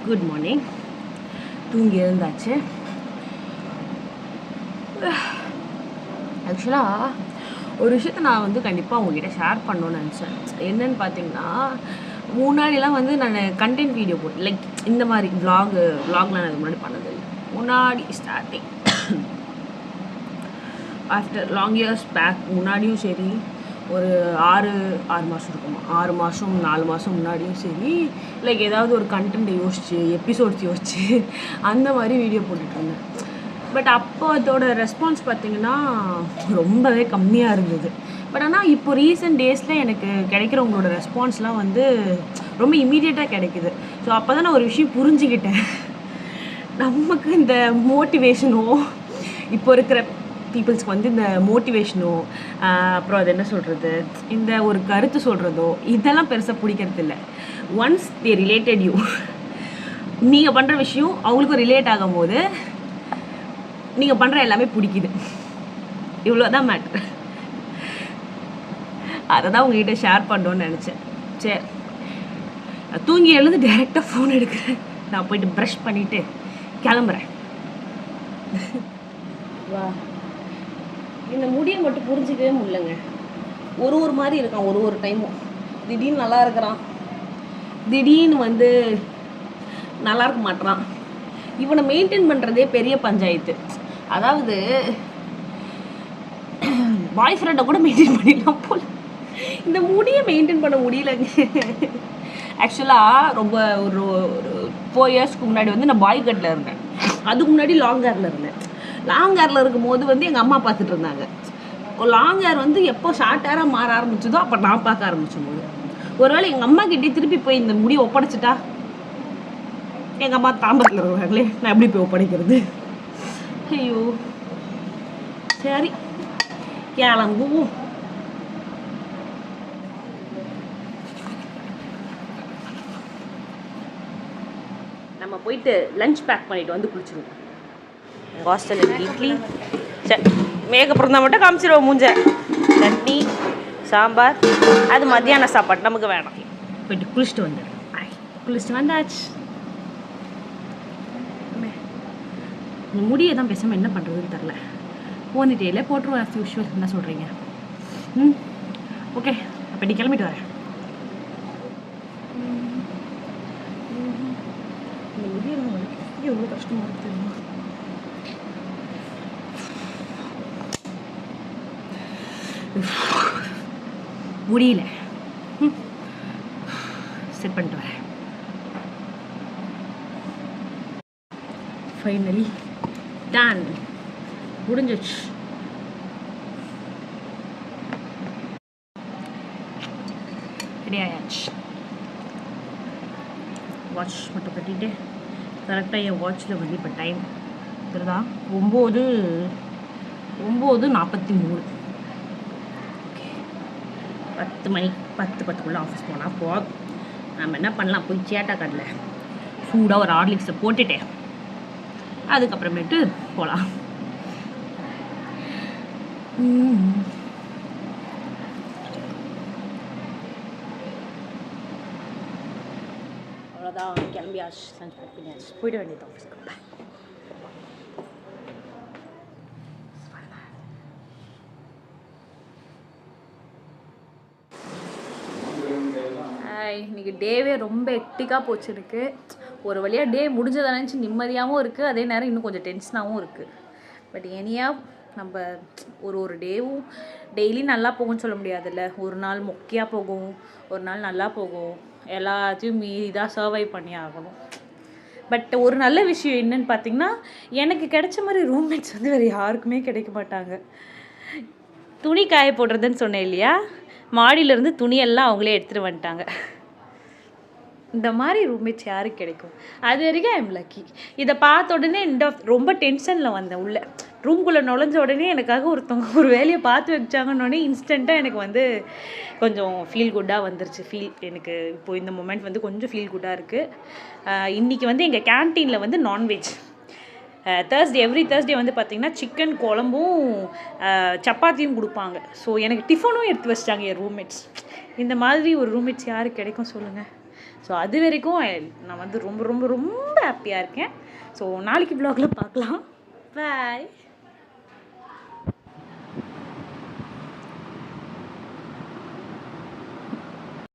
Good morning. தூங்கி எழுந்தாச்சு. ஆக்சுவலாக ஒரு விஷயத்த நான் வந்து கண்டிப்பாக உங்ககிட்ட ஷேர் பண்ணணும்னு நினச்சேன். என்னன்னு பார்த்தீங்கன்னா, முன்னாடிலாம் வந்து நான் கண்டென்ட் வீடியோ போட்டு லைக் இந்த மாதிரி விலாக்லாம் நான் முன்னாடி பண்ணதில்லை. முன்னாடி starting after long years back முன்னாடியும் சரி, ஒரு ஆறு மாதம் இருக்குமா, 6 மாதம் 4 மாதம் முன்னாடியும் சரி, லைக் ஏதாவது ஒரு கண்டென்ட் யோசிச்சு எபிசோட்ஸ் யோசிச்சு அந்த மாதிரி வீடியோ போட்டுட்ருந்தேன். பட் அப்போ அதோட ரெஸ்பான்ஸ் பார்த்திங்கன்னா ரொம்பவே கம்மியாக இருந்தது. பட் ஆனால் இப்போ ரீசெண்ட் டேஸில் எனக்கு கிடைக்கிறவங்களோட ரெஸ்பான்ஸ்லாம் வந்து ரொம்ப இமீடியட்டாக கிடைக்குது. ஸோ அப்போ தான் நான் ஒரு விஷயம் புரிஞ்சுக்கிட்டேன். நமக்கு இந்த மோட்டிவேஷனோ இப்போ இருக்கிற பீப்புள்ஸ்க்கு வந்து இந்த மோட்டிவேஷனோ அப்புறம் அது என்ன சொல்கிறது, இந்த ஒரு கருத்து சொல்கிறதோ இதெல்லாம் பெருசாக பிடிக்கிறது இல்லை. ஒன்ஸ் தே ரிலேட்டட் யூ, நீங்கள் பண்ணுற விஷயம் அவங்களுக்கும் ரிலேட் ஆகும் போது நீங்கள் பண்ணுற எல்லாமே பிடிக்குது. இவ்வளோதான் மேட்ரு. அதை தான் உங்ககிட்ட ஷேர் பண்ணணுன்னு நினச்சேன். சரி, தூங்கி எழுந்து டைரெக்டாக ஃபோன் எடுக்கிறேன். நான் போயிட்டு ப்ரஷ் பண்ணிவிட்டு கிளம்புறேன். வா, இந்த முடியை மட்டும் புரிஞ்சிக்கவே முடியலங்க. ஒரு மாதிரி இருக்கான் ஒரு டைமும். திடீர்னு நல்லா இருக்கிறான், திடீர்னு வந்து நல்லா இருக்க மாட்டான். இவனை மெயின்டைன் பண்ணுறதே பெரிய பஞ்சாயத்து. அதாவது பாய் ஃப்ரெண்டை கூட மெயின்டைன் பண்ணிடலாம் போல், இந்த முடியை மெயின்டைன் பண்ண முடியலங்க. ஆக்சுவலாக ரொம்ப ஒரு 4 இயர்ஸ்க்கு முன்னாடி வந்து நான் பாய் கட்டில் இருந்தேன். அதுக்கு முன்னாடி லாங் ஹேரில் இருந்தேன். லாங் ஹேரில் இருக்கும்போது வந்து எங்கள் அம்மா பார்த்துட்டு இருந்தாங்க. லாங் ஹேர் வந்து எப்போ ஷார்ட் ஹேராக மாற ஆரம்பிச்சதோ அப்போ நான் பார்க்க ஆரம்பிச்சும் போது, ஒருவேளை எங்கள் அம்மா கிட்டே திருப்பி போய் இந்த முடியை ஒப்படைச்சிட்டா, எங்கள் அம்மா தாம்பரத்தில் இருக்கிறாங்களே, நான் எப்படி போய் ஒப்படைக்கிறது? ஐயோ, சரி கிளம்புவோம். நம்ம போயிட்டு லஞ்ச் பேக் பண்ணிட்டு வந்து குளிச்சிருவோம். எங்கள் ஹாஸ்டலில் இட்லி மேக்கப்புறம் தான் மட்டும் காமிச்சிருவோம். மூஞ்ச சட்னி சாம்பார், அது மத்தியான சாப்பாடு நமக்கு வேணாம். போயிட்டு குளிச்சுட்டு வந்துடுறேன். குளிச்சுட்டு வந்தாச்சு. முடியை தான் பேசாமல் என்ன பண்ணுறதுன்னு தெரில. போனிட்டேலே போட்டுருவோம் ஆஸ் யூஷுவல். என்ன சொல்கிறீங்க? ஓகே, அப்போ நீ கிளம்பிட்டு வரேன். இந்த முடியை எவ்வளோ கஷ்டமாக இருக்கு தெரியுமா? முடியல, செட் பண்ணிட்டு வரேன். ஃபைனலி டன், முடிஞ்சிச்சு. ரெடி ஆயாச்சு. வாட்ச் மட்டும் கட்டிட்டு கரெக்டாக என் வாட்சில் வந்து இப்போ டைம் தெரியுதா, 9:43. 10 மணி 10:10 ஆஃபீஸ் போனால் போதும். நம்ம என்ன பண்ணலாம், போய் சேட்டா கடையில் சூடாக ஒரு ஹார்லிக்ஸை போட்டுட்டேன், அதுக்கப்புறமேட்டு போகலாம். அவ்வளோதான், கிளம்பியாச்சு. லஞ்ச் பேக் பண்ணியாச்சு, போயிட வேண்டியது ஆஃபீஸ்க்கு. இன்றைக்கி டேவே ரொம்ப ஹெக்டிக்காக போச்சு எனக்கு. ஒரு வழியாக டே முடிஞ்சதை நினச்சி நிம்மதியாகவும் இருக்குது, அதே நேரம் இன்னும் கொஞ்சம் டென்ஷனாகவும் இருக்குது. பட் ஏனியா நம்ம ஒரு டேவும் டெய்லி நல்லா போகும்னு சொல்ல முடியாதுல்ல. ஒரு நாள் மொக்கையாக போகும், ஒரு நாள் நல்லா போகும். எல்லாத்தையும் மீறி தான் சர்வை பண்ணி ஆகணும். பட் ஒரு நல்ல விஷயம் என்னன்னு பார்த்தீங்கன்னா, எனக்கு கிடைச்ச மாதிரி ரூம்மேட்ஸ் வந்து வேறு யாருக்குமே கிடைக்க மாட்டாங்க. துணி காய போடுறதுன்னு சொன்னேன் இல்லையா, மாடியிலேருந்து துணியெல்லாம் அவங்களே எடுத்துகிட்டு வந்துட்டாங்க. இந்த மாதிரி ரூம்மேட்ஸ் யாருக்கு கிடைக்கும்? அது வரைக்கும் ஐம் லக்கி. இதை பார்த்த உடனே ரொம்ப டென்ஷனில் வந்தேன். உள்ள ரூம்குள்ளே நுழைஞ்ச உடனே எனக்காக ஒருத்தவங்க ஒரு வேலையை பார்த்து வச்சாங்கன்னொடனே இன்ஸ்டண்ட்டாக எனக்கு வந்து கொஞ்சம் ஃபீல் குட்டாக வந்துருச்சு. எனக்கு இப்போது இந்த மொமெண்ட் வந்து கொஞ்சம் ஃபீல் குட்டாக இருக்குது. இன்றைக்கி வந்து எங்கள் கேன்டீனில் வந்து நான்வெஜ் எவ்ரி தேர்ஸ்டே வந்து பார்த்திங்கன்னா சிக்கன் குழம்பும் சப்பாத்தியும் கொடுப்பாங்க. ஸோ எனக்கு டிஃபனும் எடுத்து வச்சிட்டாங்க என் ரூம்மேட்ஸ். இந்த மாதிரி ஒரு ரூம்மேட்ஸ் யாருக்கு கிடைக்கும் சொல்லுங்கள்? ஸோ அது வரைக்கும் நான் வந்து ரொம்ப ரொம்ப ரொம்ப ஹாப்பியாக இருக்கேன். ஸோ நாளைக்கு வ்ளாகில் பார்க்கலாம். பாய்.